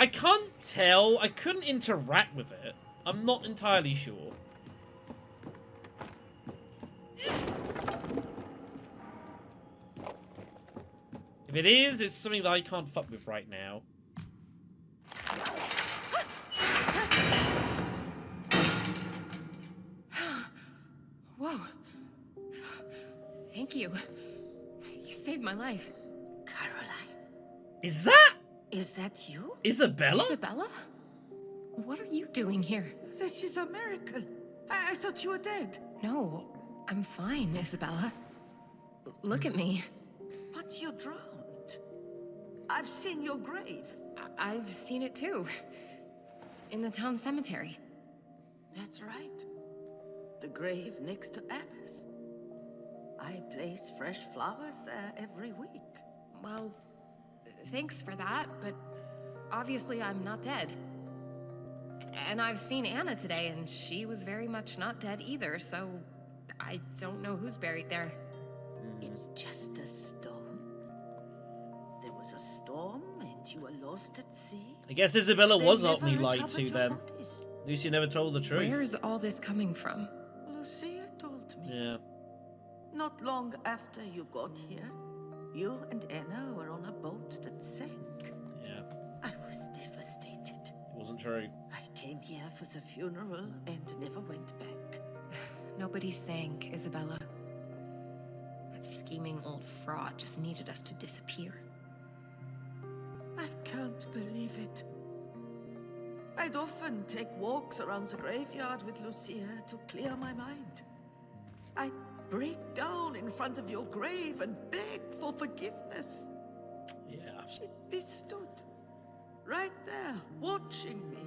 I can't tell. I couldn't interact with it. I'm not entirely sure. If it is, it's something that I can't fuck with right now. Whoa. Thank you. You saved my life. Caroline. Is that? Is that you? Isabella? Isabella? What are you doing here? This is a miracle. I thought you were dead. No, I'm fine, Isabella. Look at me. But you drowned. I've seen your grave. I've seen it too. In the town cemetery. That's right. The grave next to Anna's. I place fresh flowers there every week. Well, thanks for that, but obviously I'm not dead. And I've seen Anna today, and she was very much not dead either, so I don't know who's buried there. It's just a stone. There was a storm, and you were lost at sea. I guess Isabella was They ultimately never lied recovered to your then. bodies. Lucy never told the truth. Where is all this coming from? Lucia told me. Yeah. Not long after you got here, you and Anna were on a boat that sank. Yeah. I was devastated. It wasn't true. I came here for the funeral and never went back. Nobody sank, Isabella. That scheming old fraud just needed us to disappear. I can't believe it. I'd often take walks around the graveyard with Lucia to clear my mind. I'd break down in front of your grave and beg for forgiveness. Yeah. She'd be stood right there, watching me,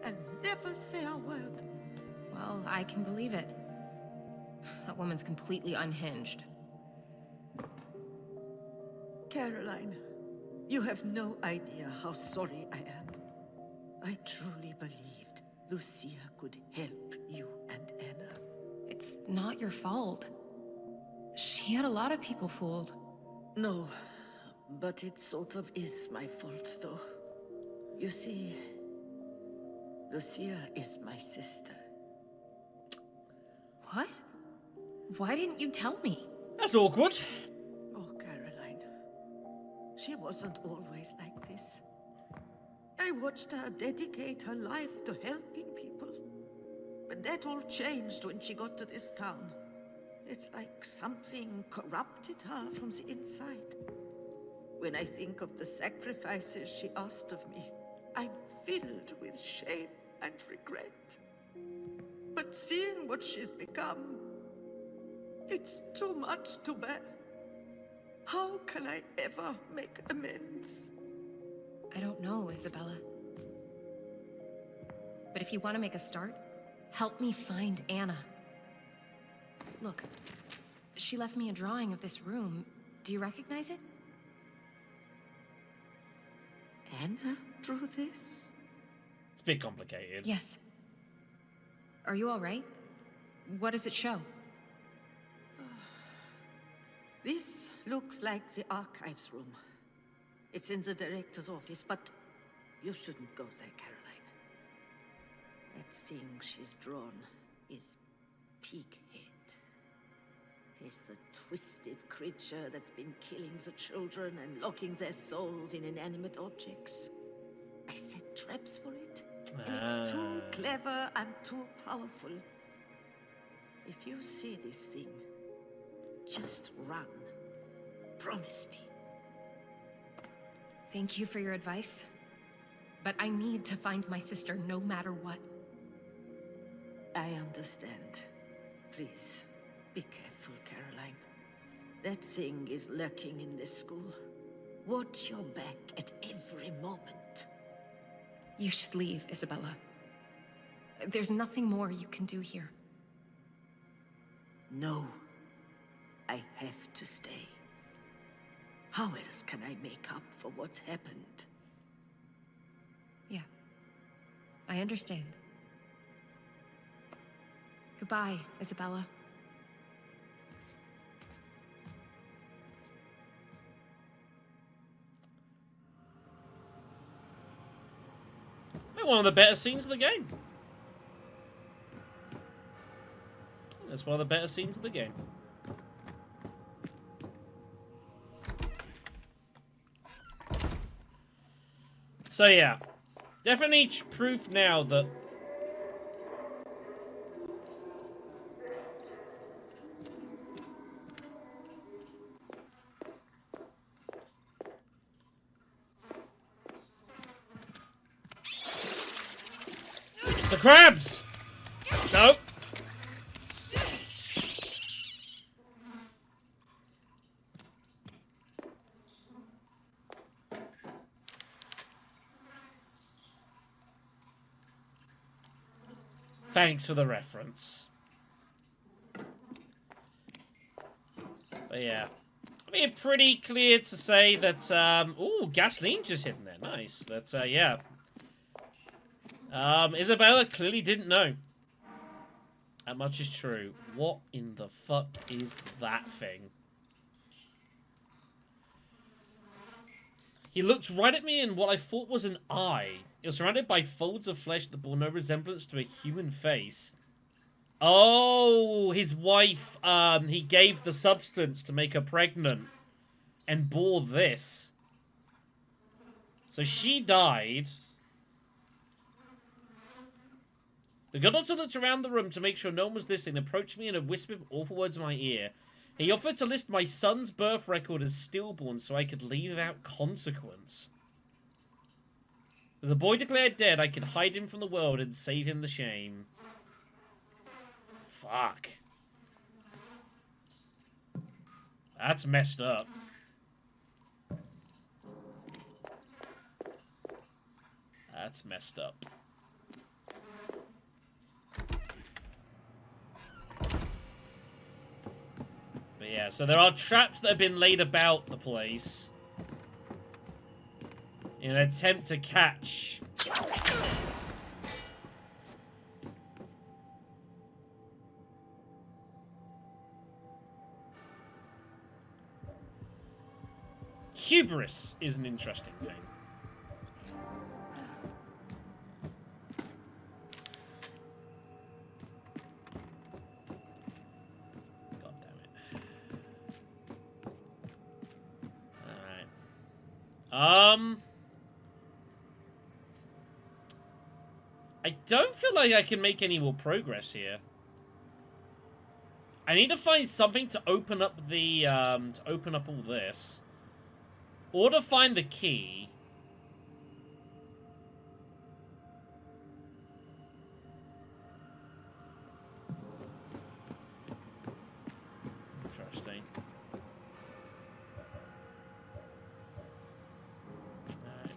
and never say a word. Well, I can believe it. That woman's completely unhinged. Caroline, you have no idea how sorry I am. I truly believed Lucia could help you and Anna. It's not your fault. She had a lot of people fooled. No, but it sort of is my fault, though. You see, Lucia is my sister. What? Why didn't you tell me? That's awkward. Oh, Caroline. She wasn't always like this. I watched her dedicate her life to helping people. But that all changed when she got to this town. It's like something corrupted her from the inside. When I think of the sacrifices she asked of me, I'm filled with shame and regret. But seeing what she's become, it's too much to bear. How can I ever make amends? I don't know, Isabella. But if you want to make a start, help me find Anna. Look, she left me a drawing of this room. Do you recognize it? Anna drew this? It's a bit complicated. Yes. Are you all right? What does it show? This looks like the archives room. It's in the director's office, but you shouldn't go there, Caroline. That thing she's drawn is Pighead. He's the twisted creature that's been killing the children and locking their souls in inanimate objects. I set traps for it, and it's too clever and too powerful. If you see this thing, just run. Promise me. Thank you for your advice. But I need to find my sister no matter what. I understand. Please, be careful, Caroline. That thing is lurking in this school. Watch your back at every moment. You should leave, Isabella. There's nothing more you can do here. No. I have to stay. How else can I make up for what's happened? Yeah. I understand. Goodbye, Isabella. One of the better scenes of the game. That's one of the better scenes of the game. So yeah, definitely proof now that the crabs! Nope. Thanks for the reference. But yeah. I mean, pretty clear to say that, ooh, gasoline just hitting there. Nice. That, yeah. Isabella clearly didn't know. That much is true. What in the fuck is that thing? He looked right at me in what I thought was an eye. It was surrounded by folds of flesh that bore no resemblance to a human face. Oh, his wife, he gave the substance to make her pregnant and bore this. So she died. The good doctor looked around the room to make sure no one was listening, approached me and whispered awful words in my ear. He offered to list my son's birth record as stillborn so I could leave without consequence. With the boy declared dead, I could hide him from the world and save him the shame. Fuck. That's messed up. That's messed up. But yeah, so there are traps that have been laid about the place in an attempt to catch hubris is an interesting thing. God damn it. Alright. I don't feel like I can make any more progress here. I need to find something to open up the, to open up all this. Or to find the key. Interesting. Alright.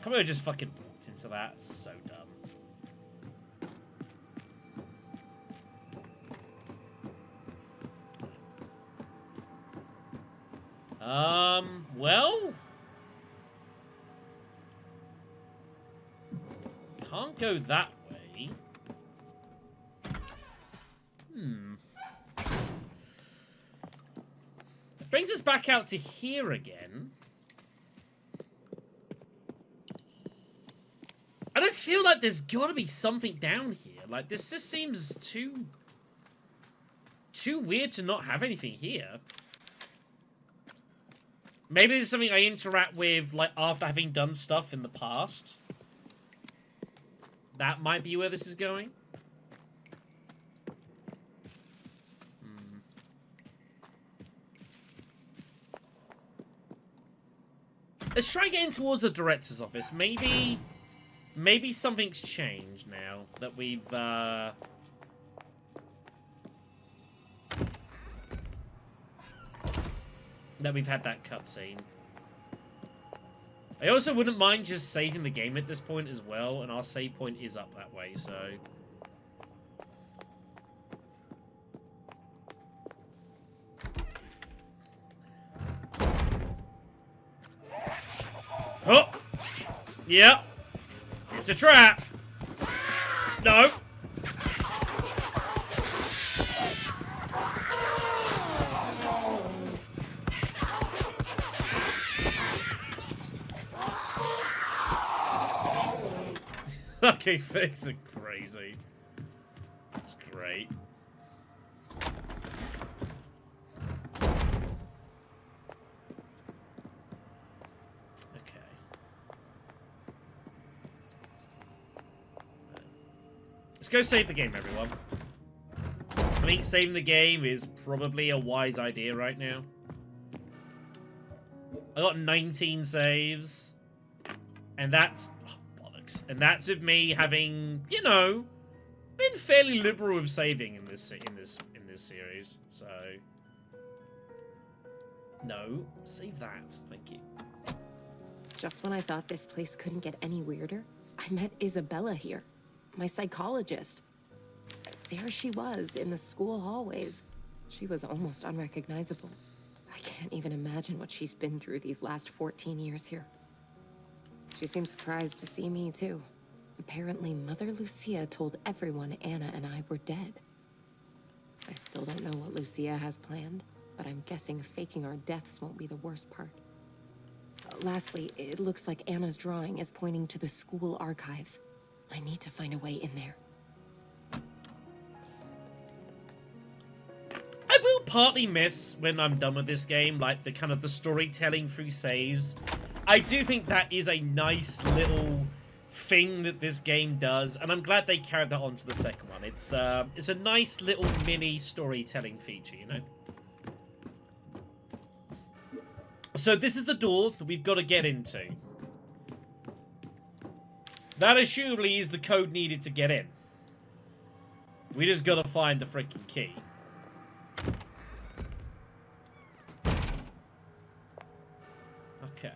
Come on, just fucking walked into that. It's so dumb. Well... Can't go that way. It brings us back out to here again. I just feel like there's gotta be something down here. Like, this just seems too weird to not have anything here. Maybe there's something I interact with, like, after having done stuff in the past. That might be where this is going. Let's try getting towards the director's office. Maybe something's changed now that we've, had that cutscene. I also wouldn't mind just saving the game at this point as well, and our save point is up that way, so... Oh! Yep. It's a trap! No! Okay, figs are crazy. It's great. Let's go save the game, everyone. I think saving the game is probably a wise idea right now. I got 19 saves. And that's... Oh, bollocks. And that's with me having, you know, been fairly liberal with saving in this series. So... No. Save that. Thank you. Just when I thought this place couldn't get any weirder, I met Isabella here. My psychologist. There she was in the school hallways. She was almost unrecognizable. I can't even imagine what she's been through these last 14 years here. She seemed surprised to see me, too. Apparently, Mother Lucia told everyone Anna and I were dead. I still don't know what Lucia has planned, but I'm guessing faking our deaths won't be the worst part. Lastly, it looks like Anna's drawing is pointing to the school archives. I need to find a way in there. I will partly miss, when I'm done with this game, like the kind of the storytelling through saves. I do think that is a nice little thing that this game does, and I'm glad they carried that on to the second one. It's a nice little mini storytelling feature, you know? So this is the door that we've got to get into. That assumably is the code needed to get in. We just got to find the freaking key. Okay.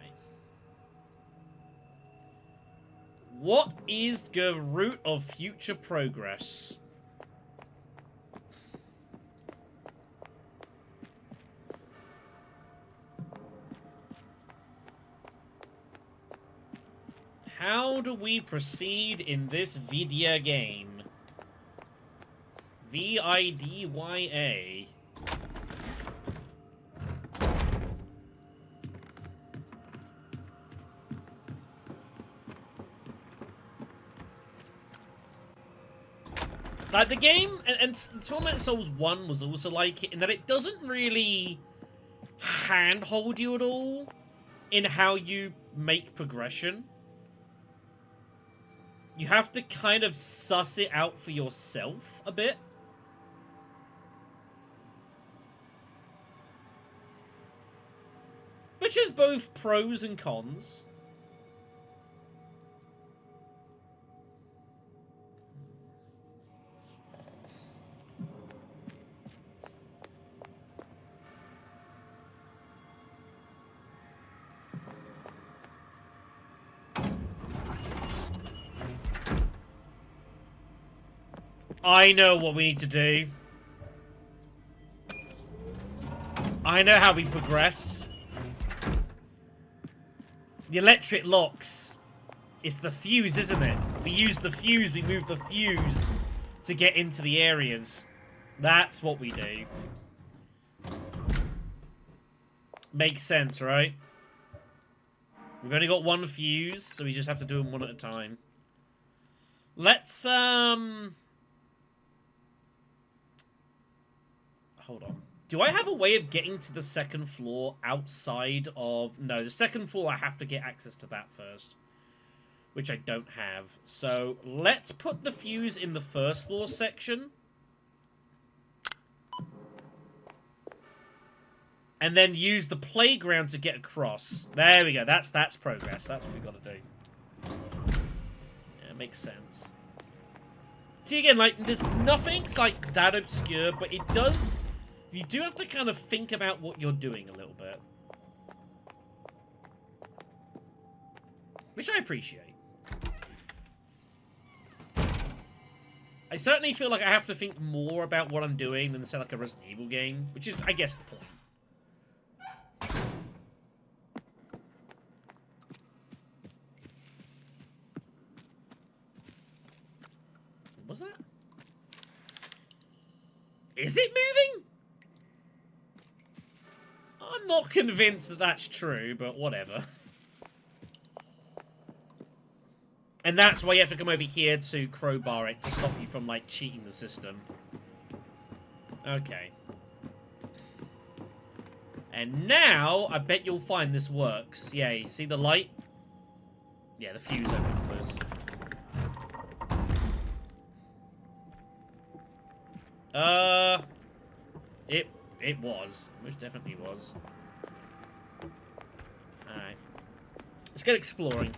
What is the root of future progress? How do we proceed in this video game? VIDYA. Like, the game, and Tormented Souls 1 was also like it, in that it doesn't really handhold you at all in how you make progression. You have to kind of suss it out for yourself a bit. Which is both pros and cons. I know what we need to do. I know how we progress. The electric locks. It's the fuse, isn't it? We use the fuse, we move the fuse to get into the areas. That's what we do. Makes sense, right? We've only got one fuse, so we just have to do them one at a time. Let's, hold on. Do I have a way of getting to the second floor outside of... No, the second floor, I have to get access to that first. Which I don't have. So, let's put the fuse in the first floor section. And then use the playground to get across. There we go. That's progress. That's what we got to do. Yeah, it makes sense. See, again, like, there's nothing's, like, that obscure, but it does... You do have to kind of think about what you're doing a little bit. Which I appreciate. I certainly feel like I have to think more about what I'm doing than, say, like a Resident Evil game. Which is, I guess, the point. What was that? Is it moving? I'm not convinced that that's true, but whatever. And that's why you have to come over here to crowbar it to stop you from, like, cheating the system. Okay. And now, I bet you'll find this works. Yeah, you see the light? Yeah, the fuse opens this. It was. Most definitely was. Alright. Let's get exploring.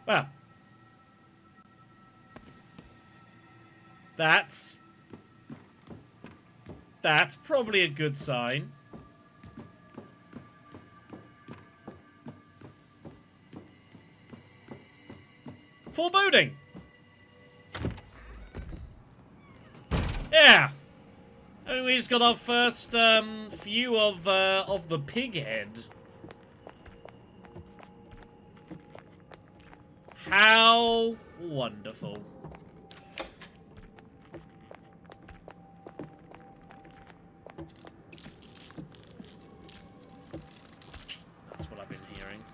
Well. That's probably a good sign. Foreboding. Yeah. I mean, we just got our first view of the pig head. How wonderful. That's what I've been hearing.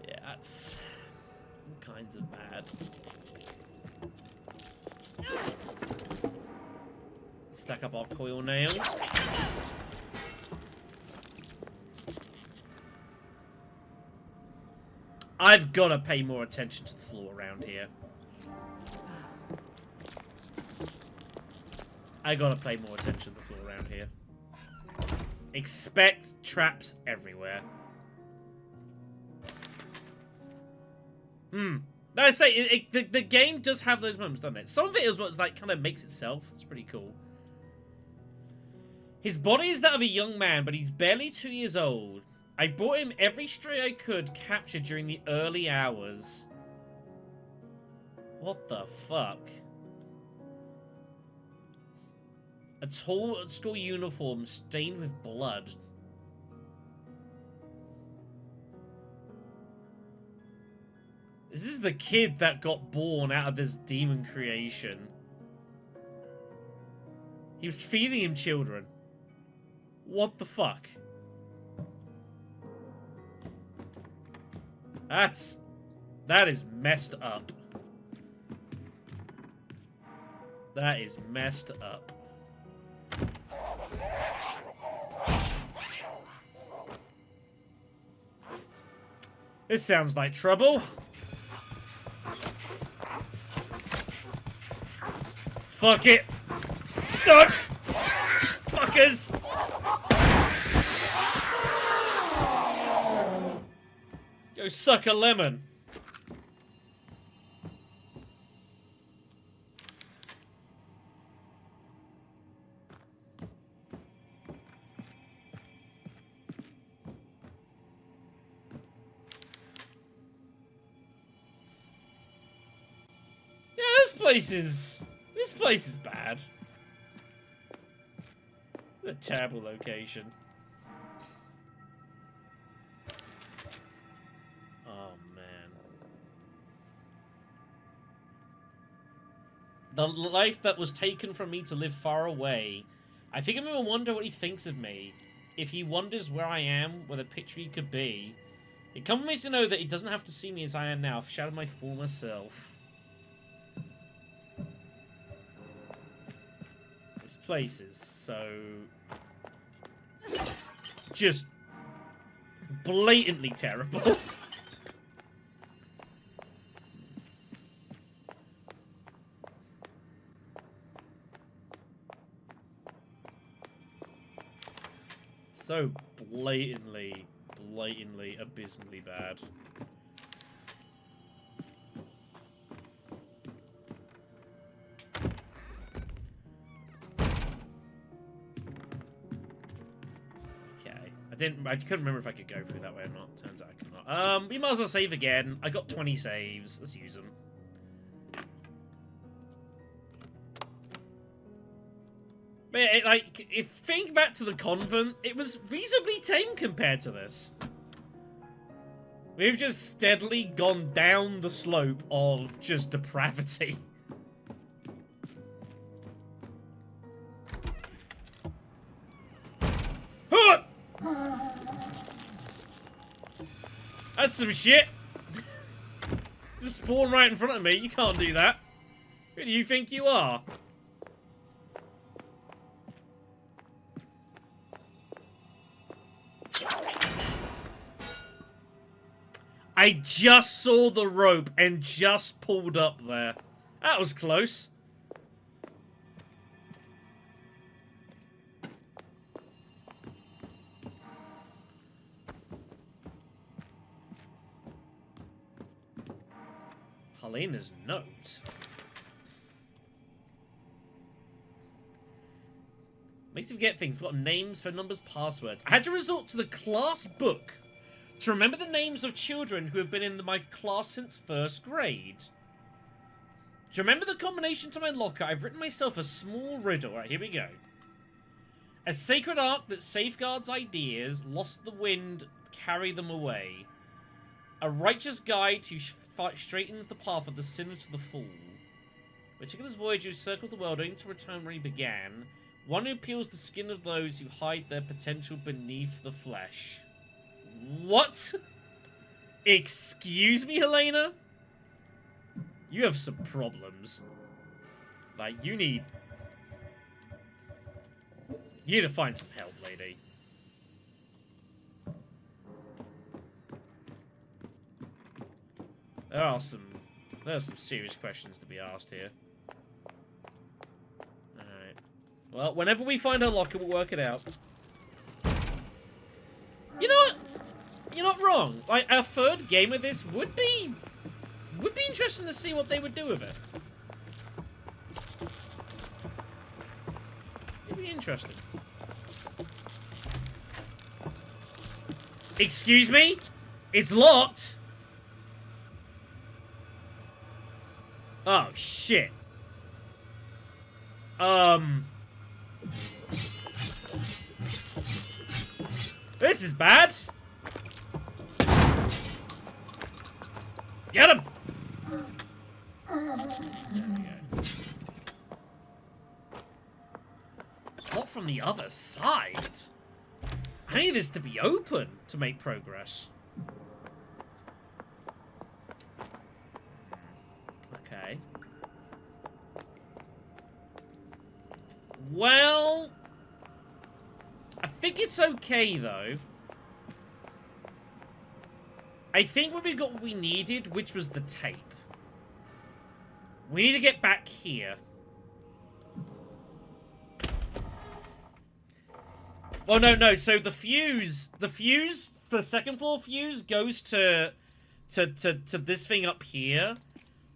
Yeah, that's all kinds of bad. Stack up our coil nails. I've got to pay more attention to the floor around here. I gotta pay more attention to the floor around here. Expect traps everywhere. I say, the game does have those moments, doesn't it? Some of it is what's like kind of makes itself. It's pretty cool. His body is that of a young man, but he's barely 2 years old. I brought him every stray I could capture during the early hours. What the fuck? A tall school uniform stained with blood. This is the kid that got born out of this demon creation. He was feeding him children. What the fuck? That is messed up. That is messed up. This sounds like trouble. Fuck it. No! Fuckers! Go suck a lemon. Yeah, this place is bad. What a terrible location. Oh, man. The life that was taken from me to live far away. I think I'm gonna wonder what he thinks of me. If he wonders where I am, where the picture he could be. It comforts me to know that he doesn't have to see me as I am now. I've shadowed my former self. This place is so... just... blatantly terrible. So blatantly blatantly, abysmally bad. I couldn't remember if I could go through that way or not. Turns out I could not. We might as well save again. I got 20 saves. Let's use them. But yeah, like, if think back to the convent, it was reasonably tame compared to this. We've just steadily gone down the slope of just depravity. That's some shit. Just spawn right in front of me. You can't do that. Who do you think you are? I just saw the rope and just pulled up there. That was close. Helena's notes. Makes you forget things. Forgotten names, phone numbers, passwords. I had to resort to the class book to remember the names of children who have been in my class since first grade. To remember the combination to my locker, I've written myself a small riddle. Right, here we go. A sacred ark that safeguards ideas, lost the wind, carry them away. A righteous guide who straightens the path of the sinner to the fool. Meticulous voyage who circles the world only to return where he began. One who peels the skin of those who hide their potential beneath the flesh. What? Excuse me, Helena? You have some problems. Like, you need to find some help, lady. There are some serious questions to be asked here. Alright. Well, whenever we find her locker, we'll work it out. You know what? You're not wrong. Like, our third game of this would be interesting to see what they would do with it. It'd be interesting. Excuse me? It's locked? Oh, shit. This is bad. Get him! What from the other side? I need this to be open to make progress. Okay. Well, I think it's okay, though. I think we got what we needed, which was the tape. We need to get back here. Well, no. So the fuse, the second floor fuse goes to this thing up here.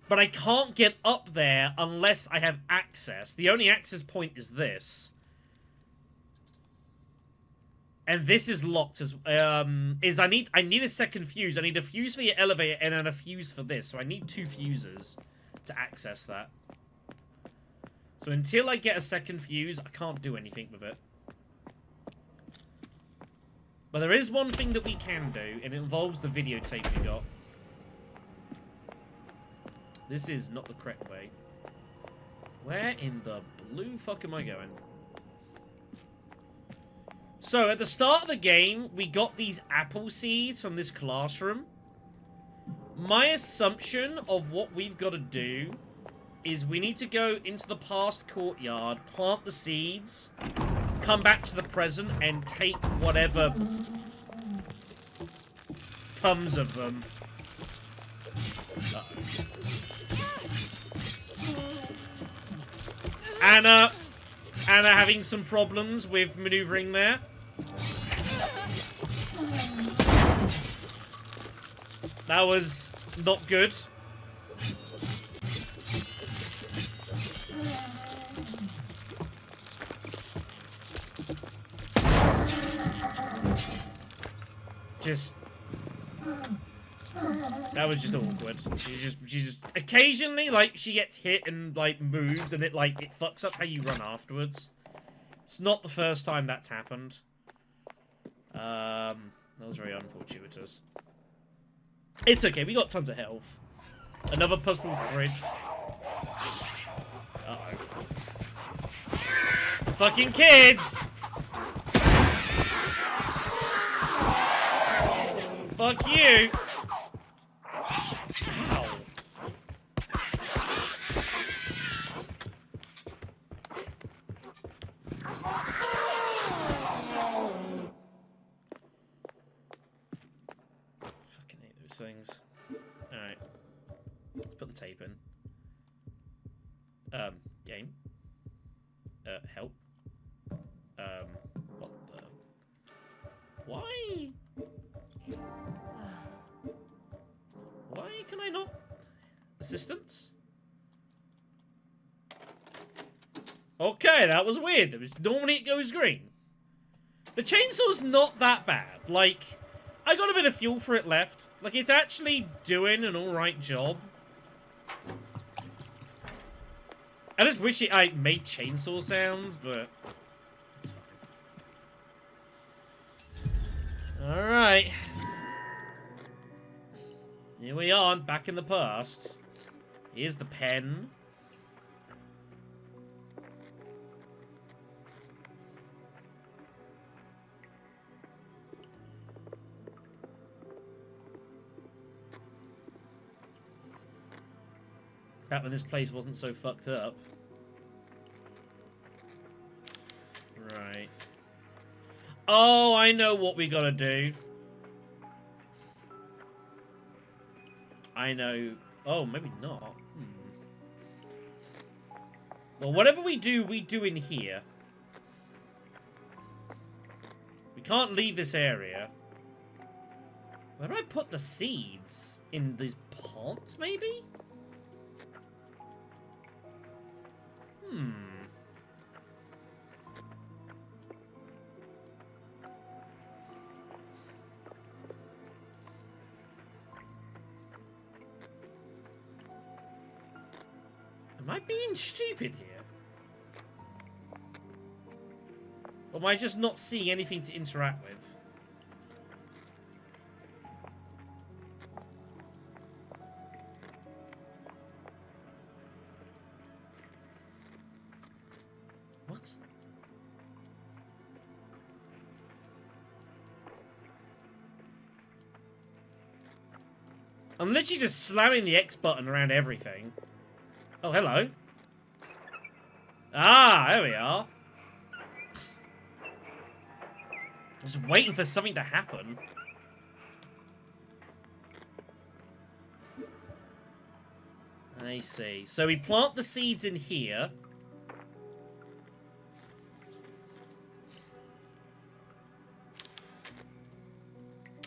But I can't get up there unless I have access. The only access point is this. And this is locked as I need a second fuse. I need a fuse for the elevator and then a fuse for this. So I need 2 fuses to access that. So until I get a second fuse, I can't do anything with it. But there is one thing that we can do, and it involves the videotape we got. This is not the correct way. Where in the blue fuck am I going? So, at the start of the game, we got these apple seeds from this classroom. My assumption of what we've got to do is we need to go into the past courtyard, plant the seeds, come back to the present, and take whatever comes of them. Anna having some problems with maneuvering there. That was not good. That was just awkward. She just occasionally, like, she gets hit and, like, moves and it fucks up how you run afterwards. It's not the first time that's happened. That was very unfortuitous. It's okay, we got tons of health. Another puzzle fridge. Uh-oh. Fucking kids! Fuck you! Ow. Fucking hate those things. Alright. Let's put the tape in. Game. Help. What the... Why? Why can I not? Assistance? Okay, that was weird. Normally it goes green. The chainsaw's not that bad. Like, I got a bit of fuel for it left. Like, it's actually doing an alright job. I just wish I made chainsaw sounds, but it's fine. Alright. Here we are, back in the past. Here's the pen. Back when this place wasn't so fucked up. Right. Oh, I know what we gotta do. I know. Oh, maybe not. Well, whatever we do in here. We can't leave this area. Where do I put the seeds? In these pots, maybe? Am I being stupid here? Or am I just not seeing anything to interact with? What? I'm literally just slamming the X button around everything. Oh, hello. Ah, there we are. Just waiting for something to happen. I see. So we plant the seeds in here.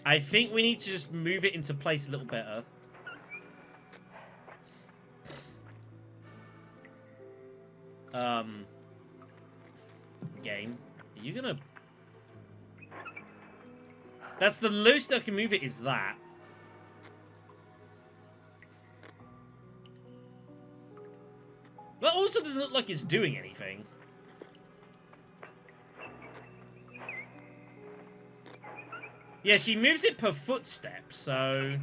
I think we need to just move it into place a little better. Game. Are you gonna... That's the lowest I can move it, is that. That also doesn't look like it's doing anything. Yeah, she moves it per footstep, so...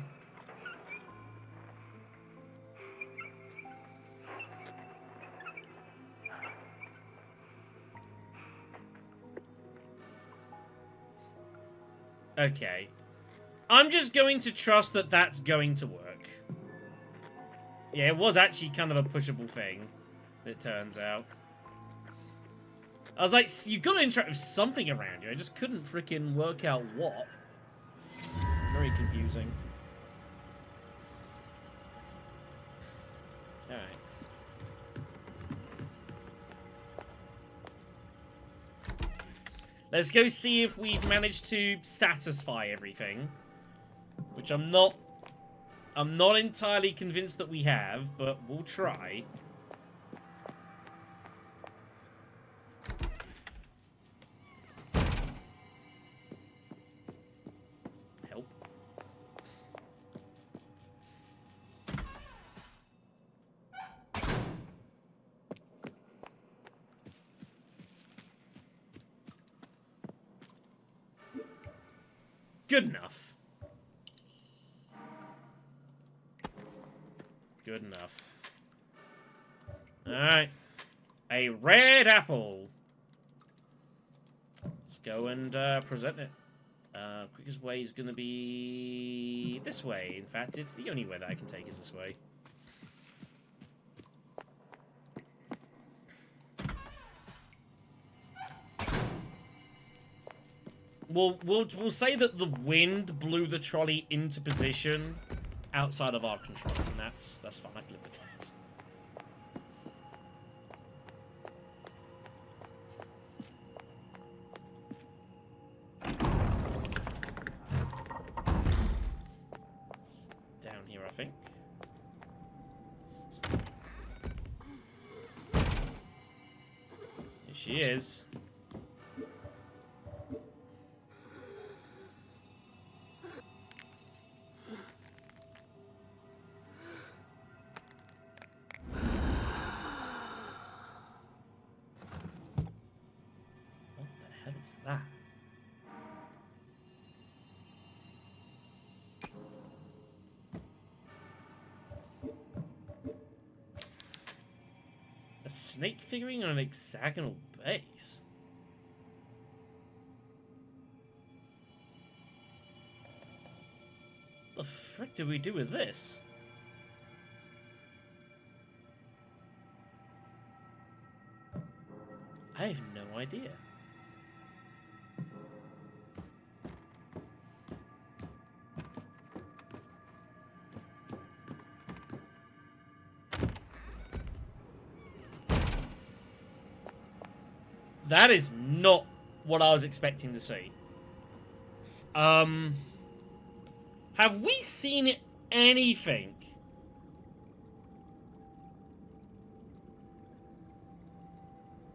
Okay. I'm just going to trust that that's going to work. Yeah, it was actually kind of a pushable thing, it turns out. I was like, you've got to interact with something around you. I just couldn't freaking work out what. Very confusing. Alright. Let's go see if we've managed to satisfy everything. Which I'm not I'm not entirely convinced that we have, but we'll try. Help. Good enough. Good enough. Alright. A red apple. Let's go and present it. Quickest way is going to be this way. In fact, it's the only way that I can take is this way. We'll say that the wind blew the trolley into position outside of our control, and that's fine. I can live with that. It's down here, I think. Here she is. What's that? A snake figurine on an hexagonal base. What the frick do we do with this? I have no idea. That is not what I was expecting to see. Have we seen anything?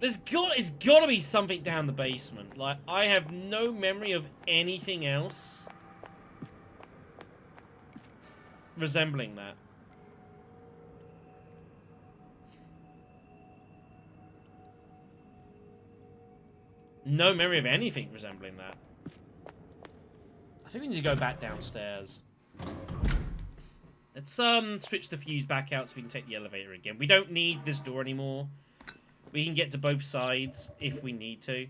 It's got to be something down the basement. Like, I have no memory of anything else resembling that. No memory of anything resembling that. I think we need to go back downstairs. Let's switch the fuse back out so we can take the elevator again. We don't need this door anymore. We can get to both sides if we need to.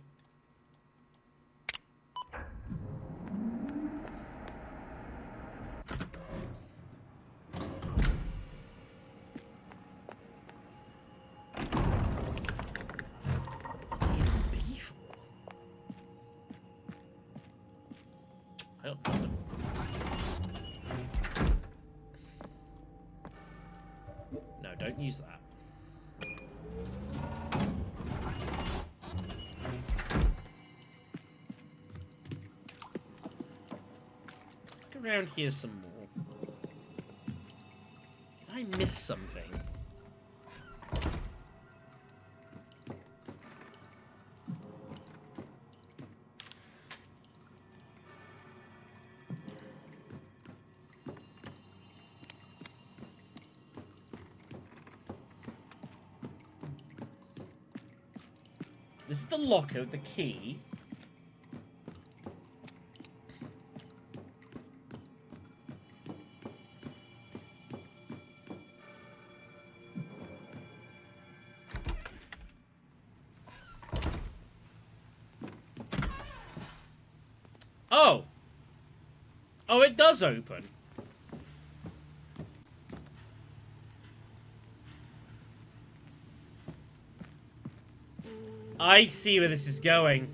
No, don't use that. Let's look around here some more. Did I miss something? This is the locker with the key. Oh! Oh, it does open. I see where this is going.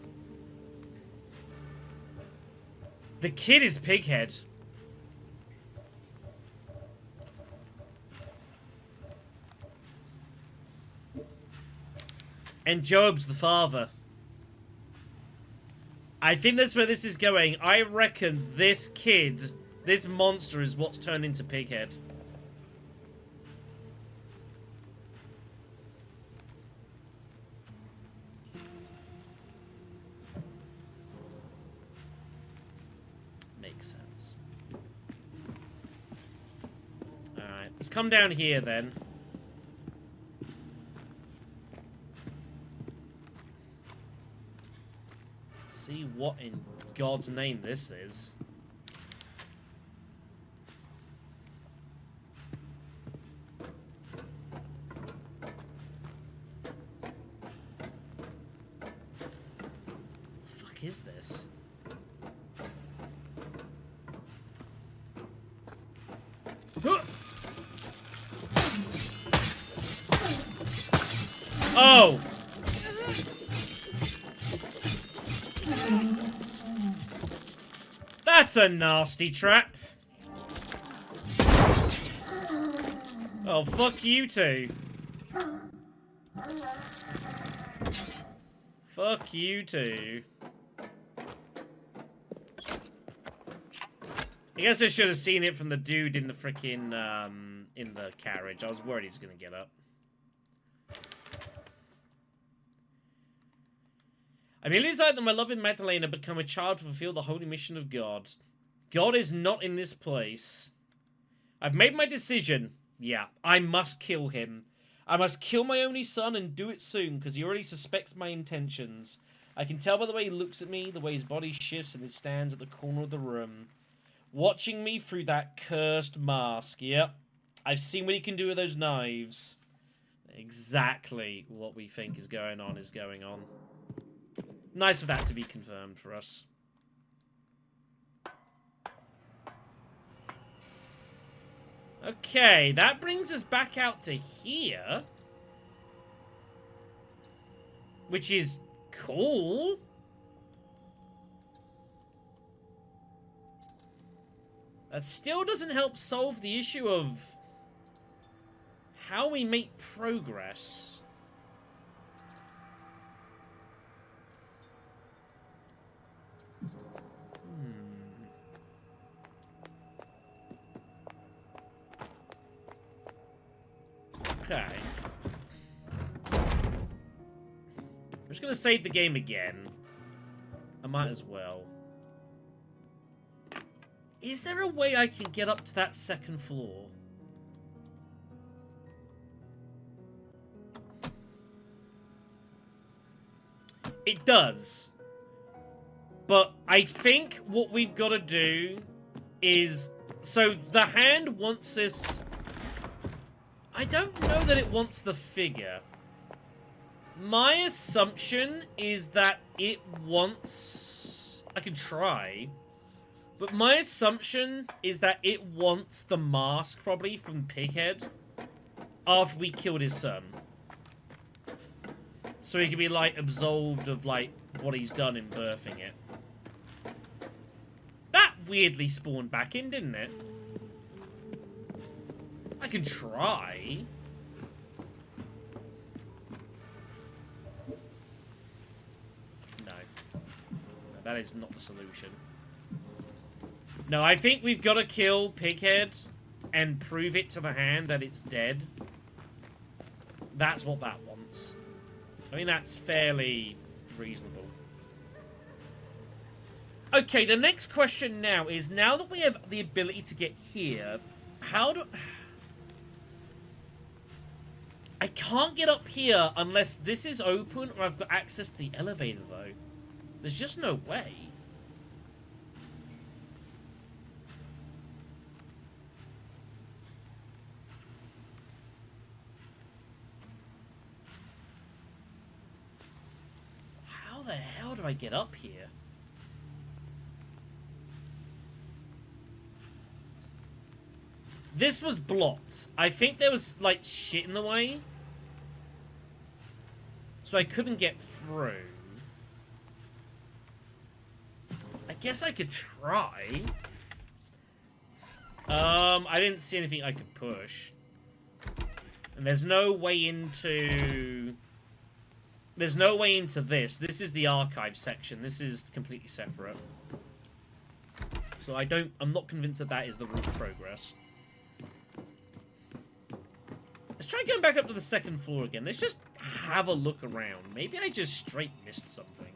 The kid is Pighead. And Job's the father. I think that's where this is going. I reckon this This monster is what's turned into Pighead. Makes sense. Alright, let's come down here then. See what in God's name this is. The fuck is this? Oh! That's a nasty trap. Oh, fuck you two. Fuck you two. I guess I should have seen it from the dude in the frickin', in the carriage. I was worried he was gonna get up. I merely desire that my loving Magdalena become a child to fulfill the holy mission of God. God is not in this place. I've made my decision. Yeah, I must kill him. I must kill my only son and do it soon, because he already suspects my intentions. I can tell by the way he looks at me, the way his body shifts and he stands at the corner of the room, watching me through that cursed mask. Yep, I've seen what he can do with those knives. Exactly what we think is going on is going on. Nice of that to be confirmed for us. Okay, that brings us back out to here. Which is cool. That still doesn't help solve the issue of how we make progress. Okay. I'm just gonna save the game again. I might as well. Is there a way I can get up to that second floor? It does. But I think what we've got to do is... So, the hand wants this... I don't know that it wants the figure. My assumption is that it wants... I can try. But my assumption is that it wants the mask, probably, from Pighead. After we killed his son. So he can be, like, absolved of, like, what he's done in birthing it. That weirdly spawned back in, didn't it? I can try. No. No, that is not the solution. No, I think we've got to kill Pighead and prove it to the hand that it's dead. That's what that wants. I mean, that's fairly reasonable. Okay, the next question now is, now that we have the ability to get here, how do... I can't get up here unless this is open or I've got access to the elevator, though. There's just no way. How the hell do I get up here? This was blocked. I think there was, like, shit in the way. So I couldn't get through. I guess I could try. I didn't see anything I could push. And there's no way into... There's no way into this. This is the archive section. This is completely separate. So So I'm not convinced that that is the route of progress. Let's try going back up to the second floor again. Let's just have a look around. Maybe I just straight missed something.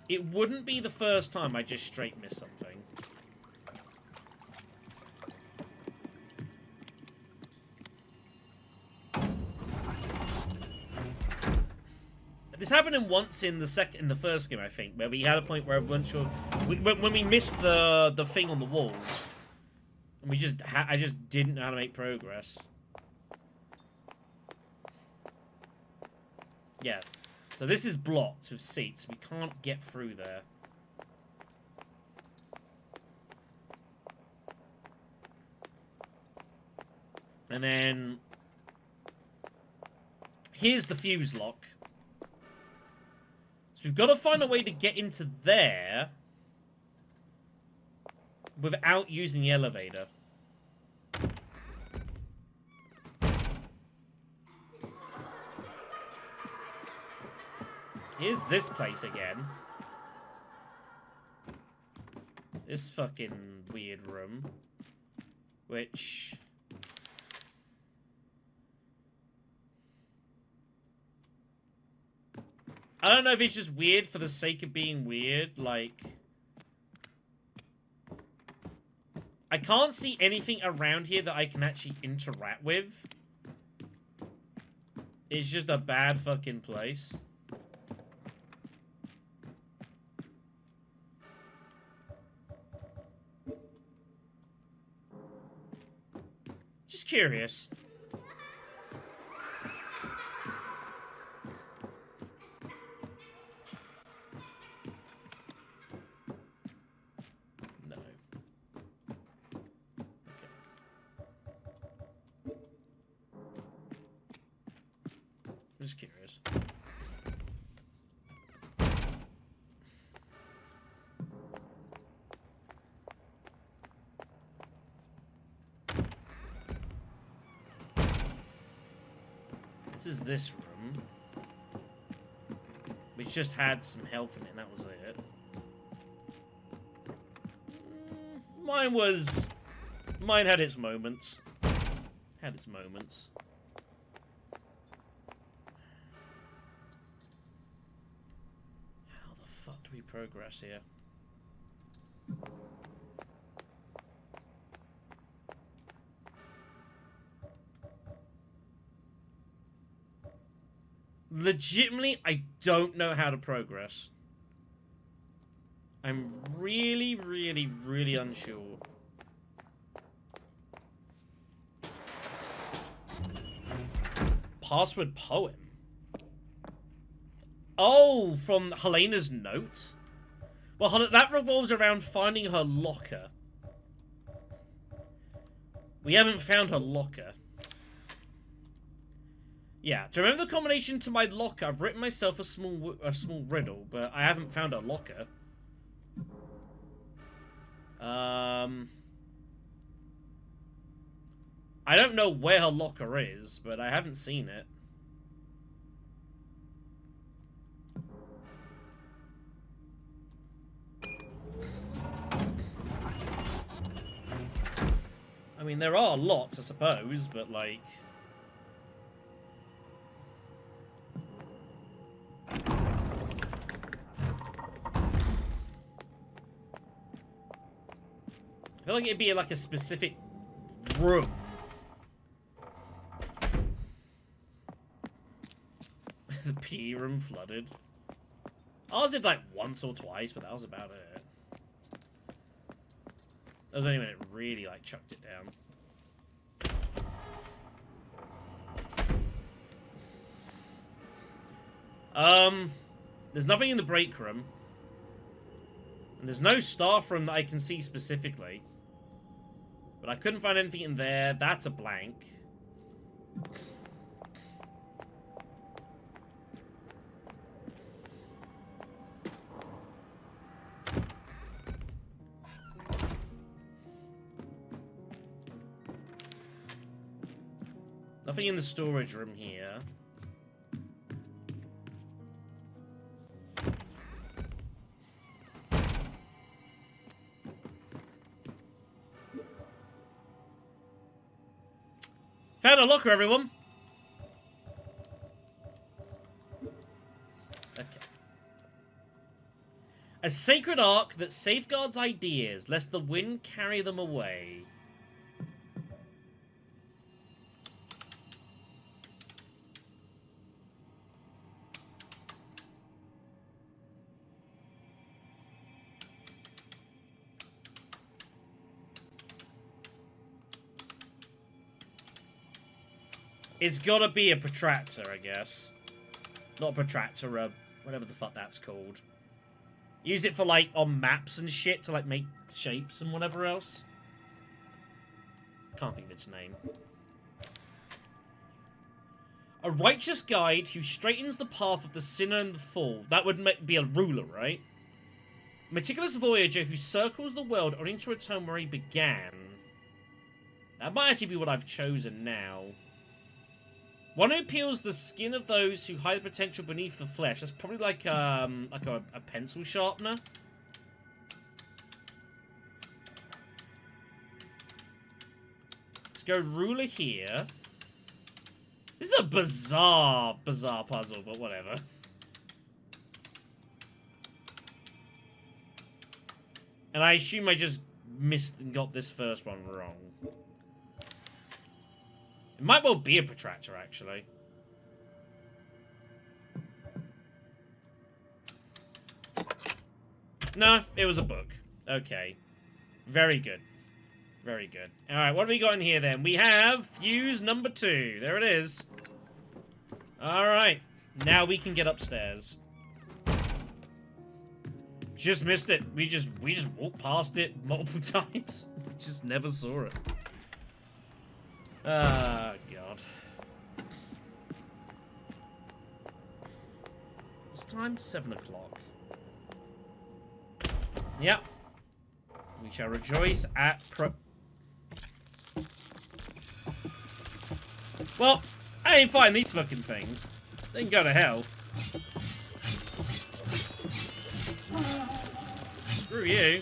It wouldn't be the first time I just straight missed something. This happened once in the first game, I think, where we had a point where when we missed the thing on the walls, and I just didn't know how to make progress. Yeah, so this is blocked with seats. We can't get through there. And then here's the fuse lock. So we've got to find a way to get into there without using the elevator. Here's this place again. This fucking weird room. Which... I don't know if it's just weird for the sake of being weird, like... I can't see anything around here that I can actually interact with. It's just a bad fucking place. Just curious. No. Okay. I'm just curious. This is this room, which just had some health in it, and that was it. Mine had its moments. Had its moments. How the fuck do we progress here? Legitimately, I don't know how to progress. I'm really, really, really unsure. Password poem? Oh, from Helena's note? Well, that revolves around finding her locker. We haven't found her locker. Yeah, to remember the combination to my locker, I've written myself a small riddle, but I haven't found a locker. I don't know where her locker is, but I haven't seen it. I mean, there are lots, I suppose, but like... I feel like it'd be like a specific room. The PE room flooded. I was in like once or twice, but that was about it. That was only when it really like chucked it down. There's nothing in the break room. And there's no staff room that I can see specifically. But I couldn't find anything in there. That's a blank. Nothing in the storage room here. Found a locker, everyone. Okay. A sacred ark that safeguards ideas, lest the wind carry them away. It's gotta be a protractor, I guess. Not a protractor, whatever the fuck that's called. Use it for, like, on maps and shit to, like, make shapes and whatever else. Can't think of its name. A righteous guide who straightens the path of the sinner and the fool. That would be a ruler, right? A meticulous voyager who circles the world only to return where he began. That might actually be what I've chosen now. One who peels the skin of those who hide the potential beneath the flesh. That's probably like a pencil sharpener. Let's go ruler here. This is a bizarre puzzle, but whatever. And I assume I just missed and got this first one wrong. It might well be a protractor, actually. No, it was a book. Okay. Very good. Very good. Alright, what have we got in here, then? We have fuse number 2. There it is. Alright. Now we can get upstairs. Just missed it. We just walked past it multiple times. Just never saw it. Ah, God. What's the time? 7 o'clock. Yep. We shall rejoice at Well, I ain't fighting these fucking things. They can go to hell. Screw you.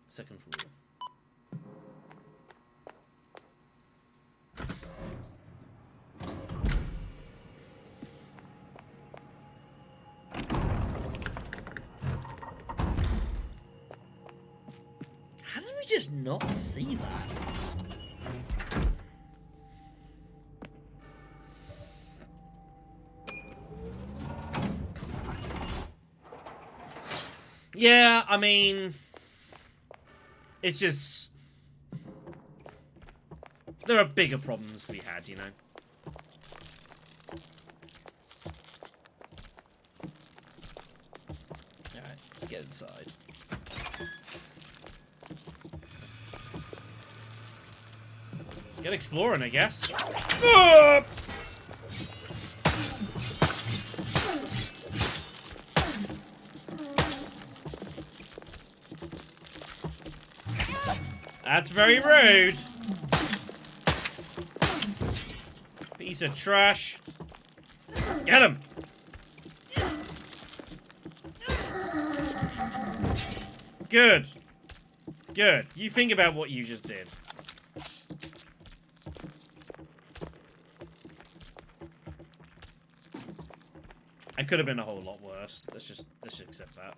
Second floor. How did we just not see that? Yeah, I mean... It's just... There are bigger problems we had, you know? Alright, let's get inside. Let's get exploring, I guess. Ah! That's very rude. Piece of trash. Get him. Good. Good. You think about what you just did. I could have been a whole lot worse. Let's just accept that.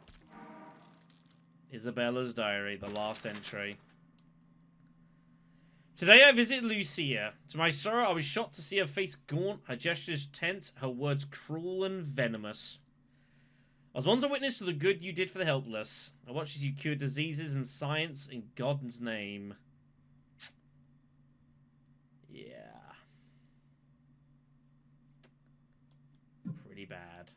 Isabella's diary, the last entry. Today I visit Lucia. To my sorrow, I was shocked to see her face gaunt, her gestures tense, her words cruel and venomous. I was once a witness to the good you did for the helpless. I watched as you cured diseases and science in God's name. Yeah. Pretty bad.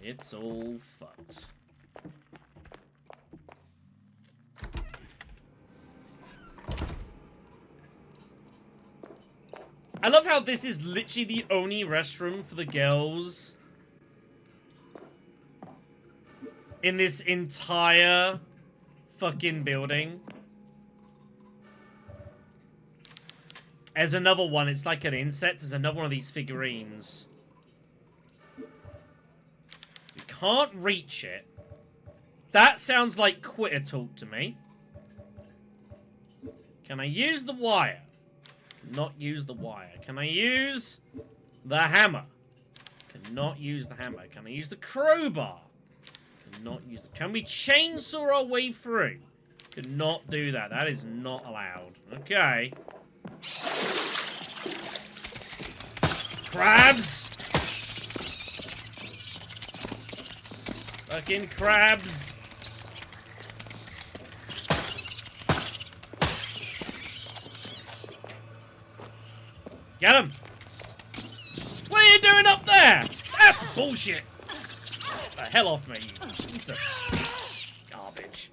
It's all fucked. I love how this is literally the only restroom for the girls. in this entire fucking building. There's another one. It's like an insect. There's another one of these figurines. You can't reach it. That sounds like quitter talk to me. Can I use the wire? Cannot use the wire. Can I use the hammer? Cannot use the hammer. Can I use the crowbar? Cannot use the... Can we chainsaw our way through? Cannot do that. That is not allowed. Okay. Crabs! Fucking crabs! Get him! What are you doing up there? That's bullshit! Get the hell off me, you piece of garbage.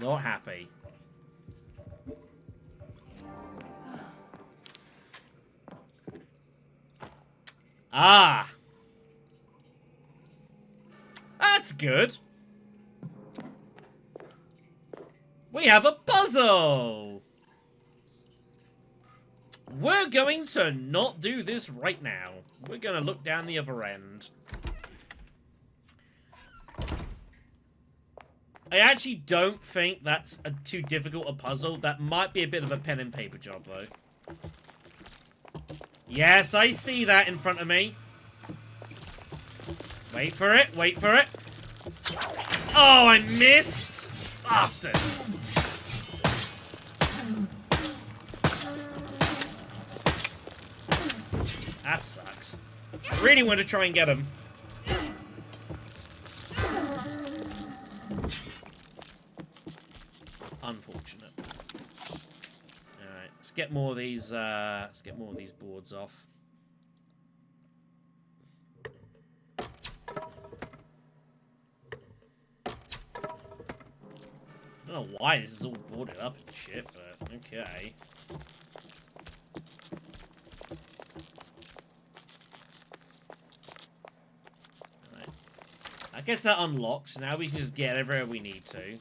Not happy. Ah! That's good. We have a puzzle! We're going to not do this right now. We're going to look down the other end. I actually don't think that's too difficult a puzzle. That might be a bit of a pen and paper job, though. Yes, I see that in front of me. Wait for it, wait for it. Oh, I missed! Bastard! That sucks. I really want to try and get him. Unfortunate. Alright, let's get more of these boards off. I don't know why this is all boarded up and shit, but okay. Alright. I guess that unlocks. Now we can just get everywhere we need to.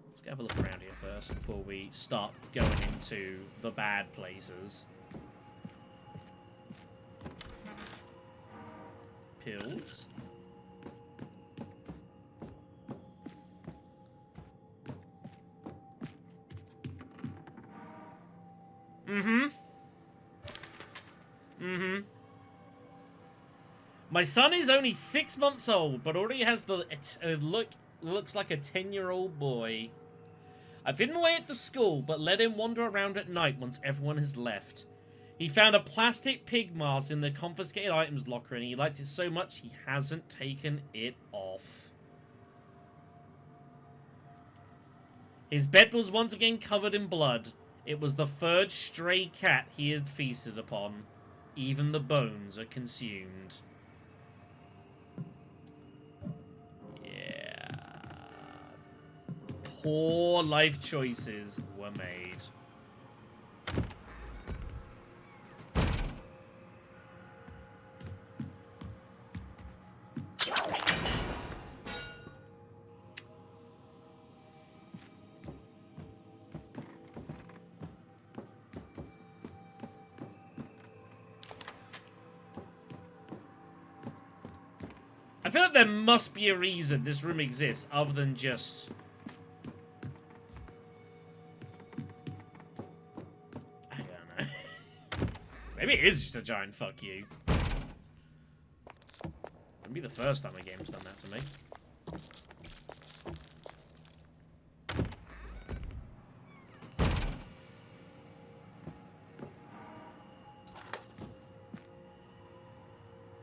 Let's go have a look around here first before we start going into the bad places. Pills. My son is only 6 months old, but already has the looks like a 10-year-old boy. I've hidden away at the school, but let him wander around at night once everyone has left. He found a plastic pig mask in the confiscated items locker, and he liked it so much he hasn't taken it off. His bed was once again covered in blood. It was the third stray cat he had feasted upon. Even the bones are consumed. Yeah. Poor life choices were made. I feel like there must be a reason this room exists other than just... I don't know. Maybe it is just a giant fuck you. Wouldn't be the first time a game's done that to me.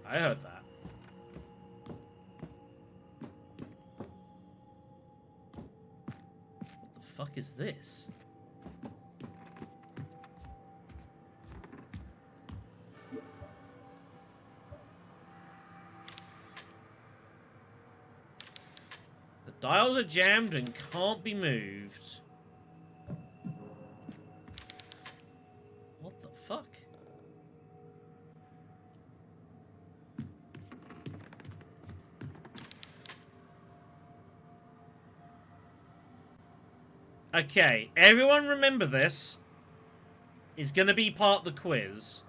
I heard that. What the fuck is this? The dials are jammed and can't be moved. What the fuck? Okay, everyone remember this. It's gonna be part of the quiz.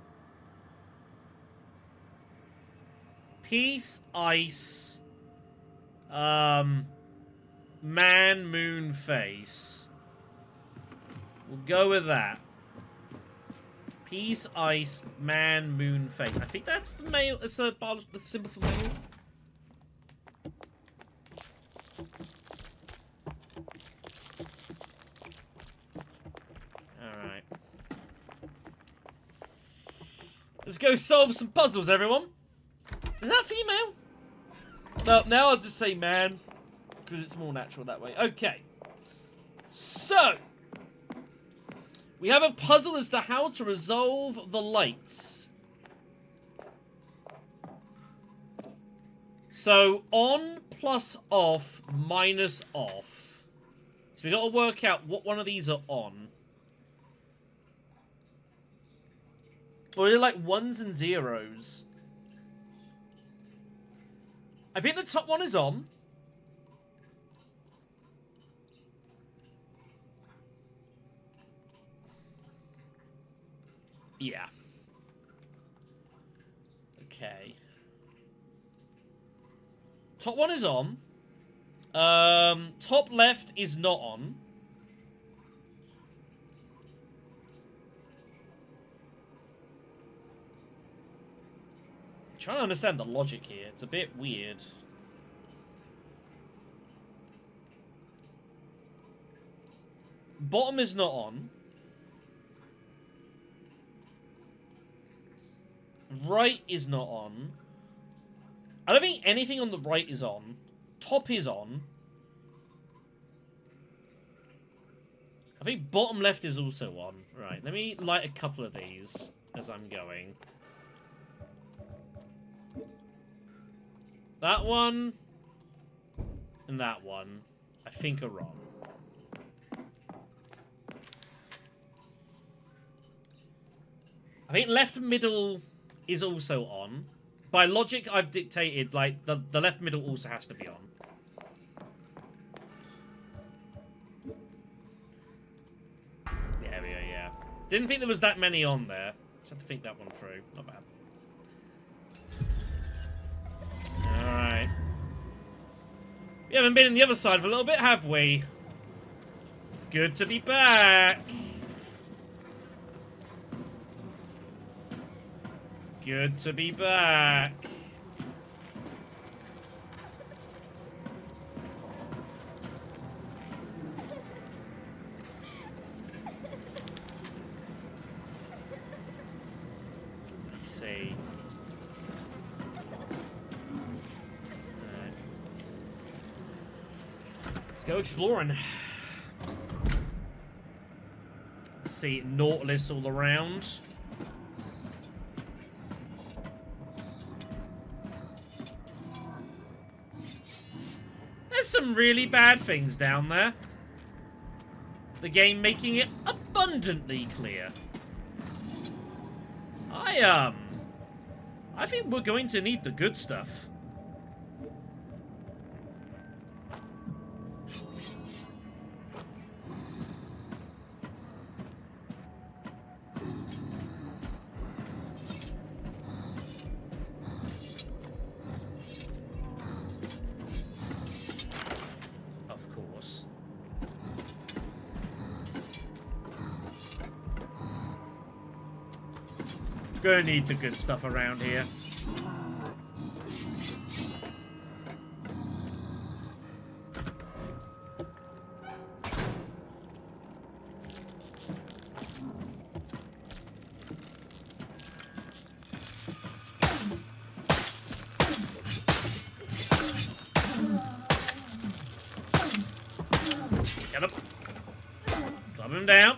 Peace, ice, man, moon, face. We'll go with that. Peace, ice, man, moon, face. I think that's the male. It's the symbol for male. All right. Let's go solve some puzzles, everyone. Is that female? No, now I'll just say man, because it's more natural that way. Okay. So, we have a puzzle as to how to resolve the lights. So, on plus off minus off. So we got to work out what one of these are on. Or they're like ones and zeros. I think the top one is on. Yeah. Okay. Top one is on. Top left is not on. Trying to understand the logic here. It's a bit weird. Bottom is not on. Right is not on. I don't think anything on the right is on. Top is on. I think bottom left is also on. Right, let me light a couple of these as I'm going. That one and that one, I think, are wrong. I think left middle is also on. By logic, I've dictated, like, the left middle also has to be on. There we go, yeah. Didn't think there was that many on there. Just had to think that one through. Not bad. Alright. We haven't been on the other side for a little bit, have we? It's good to be back. It's good to be back. Let's see. Go exploring. See Nautilus all around. There's some really bad things down there. The game making it abundantly clear. I think we're going to need the good stuff. Gonna need the good stuff around here. Get him. Club him down.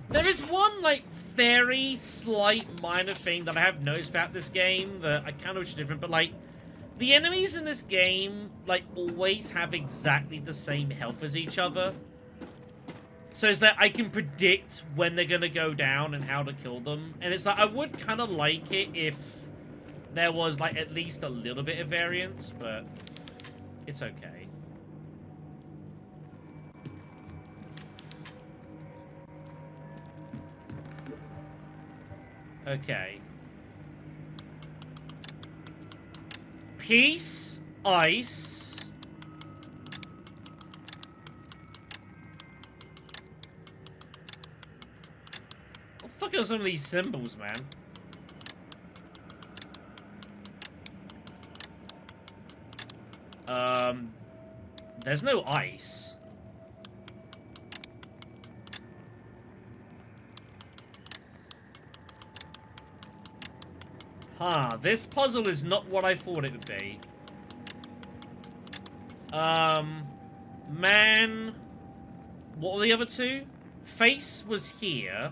There is one, like, very slight minor thing that I have noticed about this game that I kind of wish was different, but, like, the enemies in this game, like, always have exactly the same health as each other. So it's that I can predict when they're gonna go down and how to kill them. And it's like, I would kind of like it if there was, like, at least a little bit of variance, but it's okay. Okay. Peace, ice. What the fuck are some of these symbols, man? There's no ice. Huh, this puzzle is not what I thought it would be. Man... What were the other two? Face was here.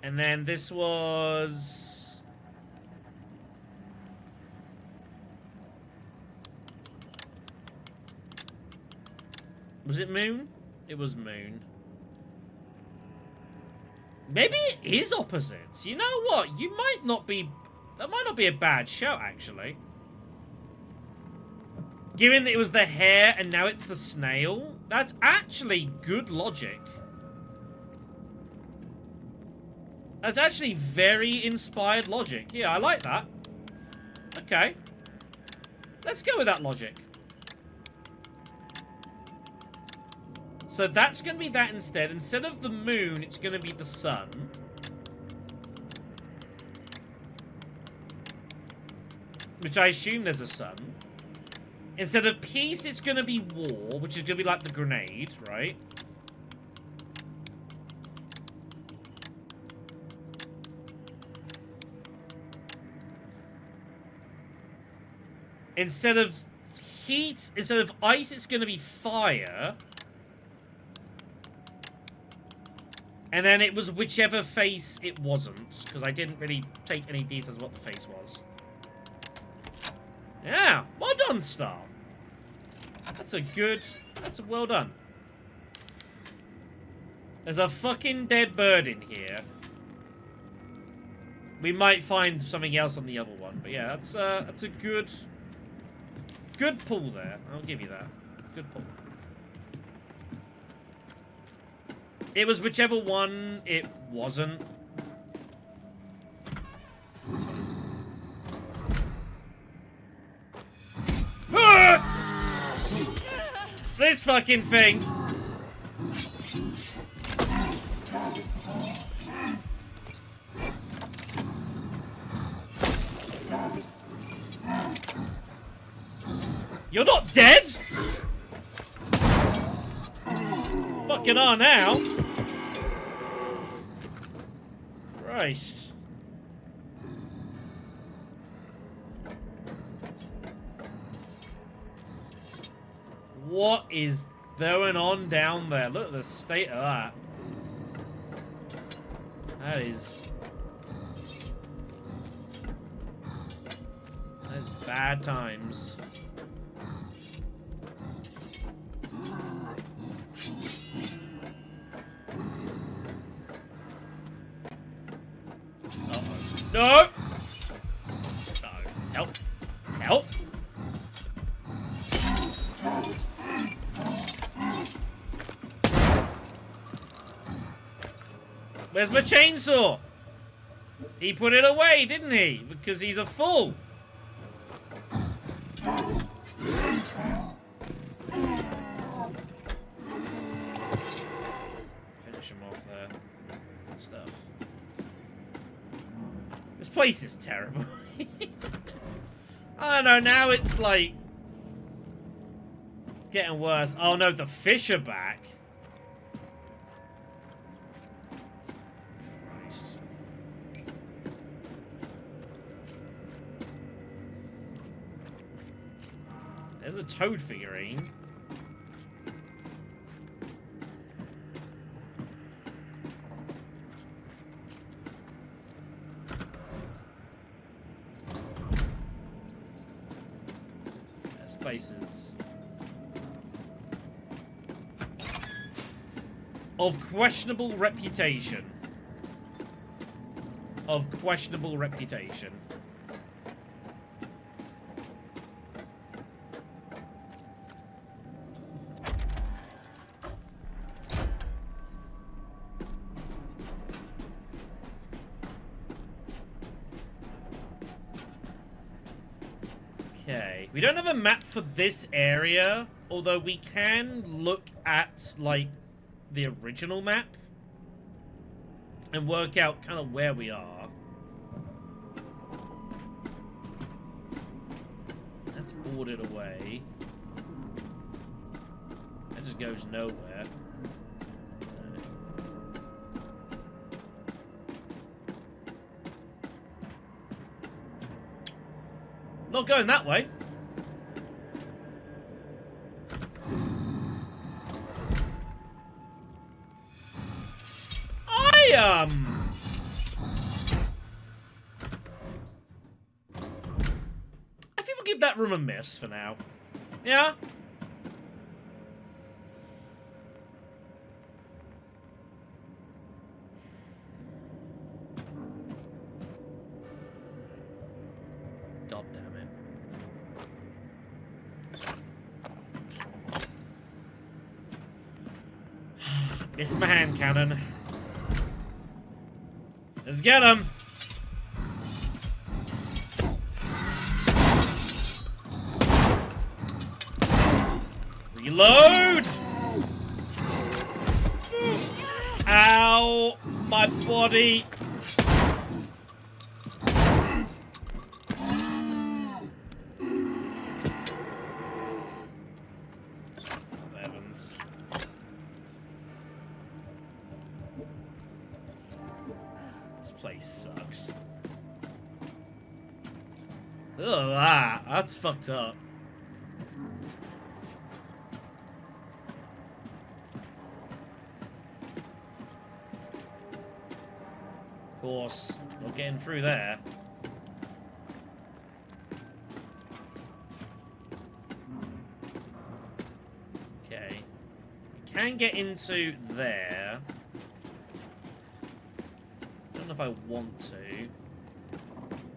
And then this was... Was it moon? It was moon. Maybe it is opposites. You know what? You might not be... That might not be a bad shout, actually. Given that it was the hare and now it's the snail, that's actually good logic. That's actually very inspired logic. Yeah, I like that. Okay. Let's go with that logic. So that's going to be that instead. Instead of the moon, it's going to be the sun. Which I assume there's a sun. Instead of peace, it's going to be war, which is going to be like the grenade, right? Instead of heat, instead of ice, it's going to be fire. And then it was whichever face it wasn't, because I didn't really take any details of what the face was. Yeah, well done, Star. That's a good... That's a well done. There's a fucking dead bird in here. We might find something else on the other one, but yeah, that's a good... Good pull there. I'll give you that. Good pull. It was whichever one it wasn't. This fucking thing. You're not dead? Fucking are now. Christ. What is going on down there? Look at the state of that. That is bad times. No! No. Help. Help. Where's my chainsaw? He put it away, didn't he? Because he's a fool. Finish him off there. Good stuff. This place is terrible. I don't know, now it's like... It's getting worse. Oh no, the fish are back. Christ. There's a toad figurine. Places of questionable reputation. Of questionable reputation. Okay. We don't have a map for this area, although we can look at, like, the original map and work out kind of where we are. That's boarded away. That just goes nowhere. Not going that way. I think we'll give that room a miss for now. Yeah? God damn it. Miss my hand cannon. Let's get him! Reload! Ow! My body! Heavens. This place sucks. Ugh, that's fucked up. Of course, not getting through there. Okay. We can get into there. I don't know if I want to.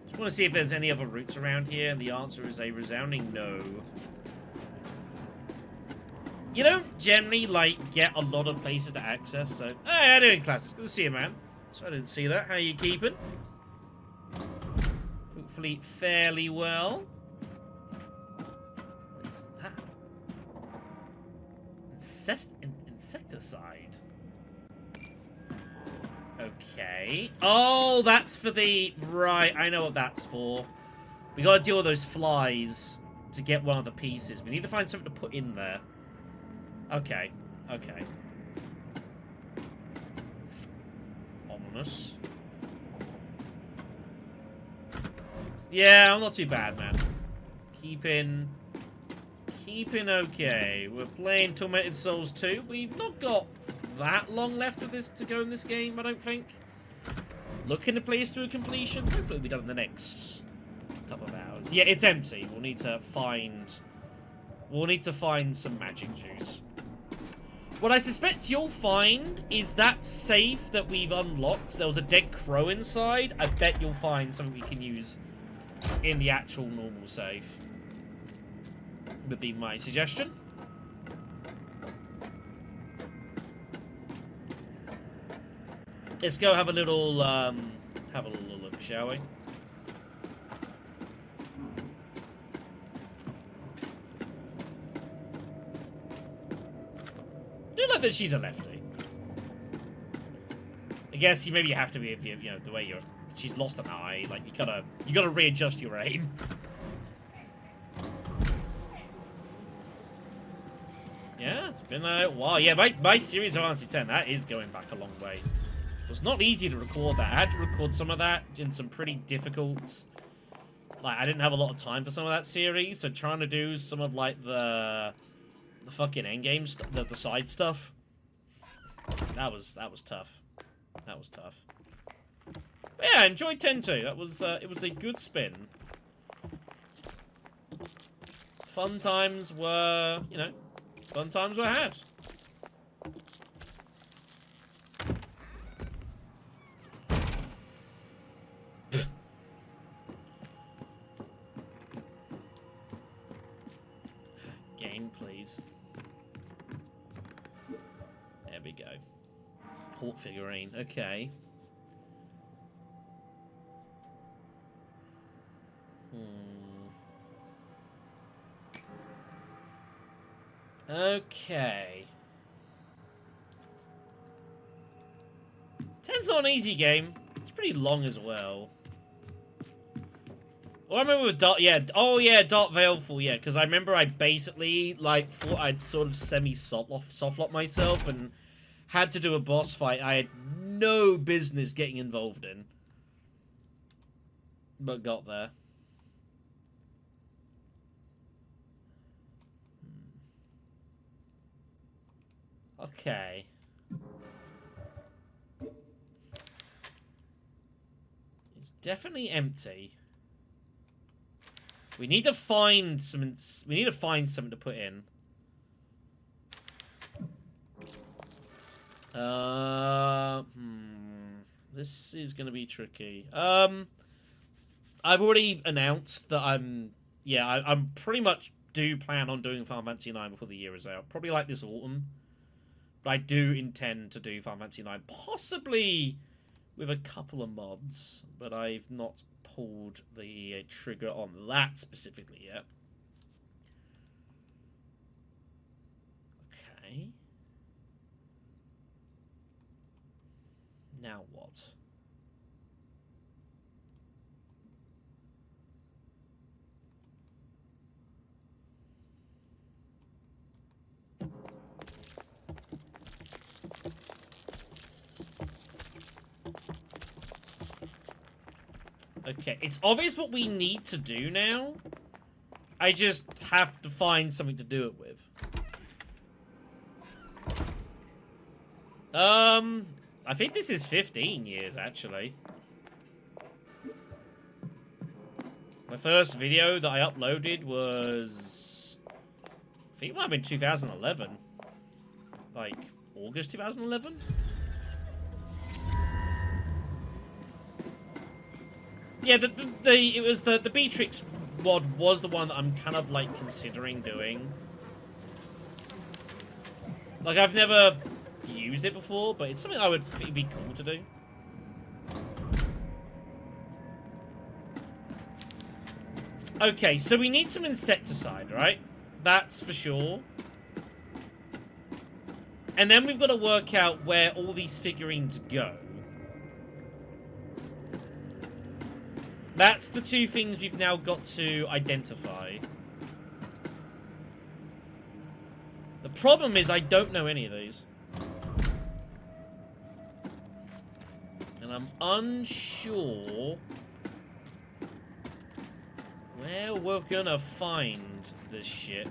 Just want to see if there's any other routes around here, and the answer is a resounding no. You don't generally, like, get a lot of places to access, so... Hey, how you doing, class? It's good to see you, man. So I didn't see that. How you keeping? Hopefully fairly well. What is that? Insecticide. Okay. Oh, that's for the... Right, I know what that's for. We gotta deal with those flies to get one of the pieces. We need to find something to put in there. Okay. Okay. Ominous. Yeah, I'm not too bad, man. Keeping okay. We're playing Tormented Souls 2. We've not got that long left of this to go in this game, I don't think. Looking to play this through completion. Hopefully it'll be done in the next couple of hours. Yeah, it's empty. We'll need to find some magic juice. What I suspect you'll find is that safe that we've unlocked. There was a dead crow inside. I bet you'll find something we can use in the actual normal safe. Would be my suggestion. Let's go have a little look, shall we? I do like that she's a lefty. I guess maybe you have to be if you know the way you're. She's lost an eye. Like you gotta readjust your aim. Yeah, it's been a while. Yeah, my series of Fantasy X, that is going back a long way. It was not easy to record that. I had to record some of that in some pretty difficult... Like, I didn't have a lot of time for some of that series, so trying to do some of, like, the fucking endgame stuff, the side stuff, that was tough. That was tough. But yeah, I enjoyed 10-2. That was, it was a good spin. Fun times were, you know... Fun times were had. Game, please. There we go. Port figurine. Okay. Okay. 10's not an easy game. It's pretty long as well. Oh, I remember with Dark, yeah. Oh, yeah, Dark Veilful, yeah. Because I remember I basically, like, thought I'd sort of soft-locked myself and had to do a boss fight I had no business getting involved in. But got there. Okay. It's definitely empty. We need to find some. We need to find something to put in. This is gonna be tricky. I've already announced that I'm pretty much do plan on doing Final Fantasy IX before the year is out. Probably like this autumn. But I do intend to do Final Fantasy IX, possibly with a couple of mods, but I've not pulled the trigger on that specifically yet. Okay. Now what? Okay, it's obvious what we need to do now. I just have to find something to do it with. I think this is 15 years, actually. My first video that I uploaded was... I think it might have been 2011. Like, August 2011? Yeah, it was the Beatrix mod was the one that I'm kind of like considering doing. Like I've never used it before, but it's something I would think would be cool to do. Okay, so we need some insecticide, right? That's for sure. And then we've got to work out where all these figurines go. That's the two things we've now got to identify. The problem is I don't know any of these. And I'm unsure where we're gonna find this shit.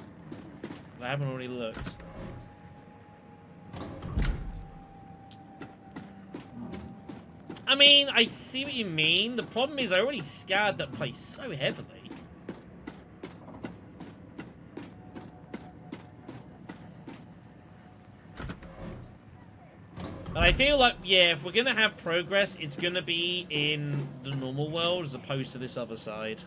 I haven't already looked. I mean, I see what you mean. The problem is I already scoured that place so heavily. And I feel like, yeah, if we're going to have progress, it's going to be in the normal world as opposed to this other side.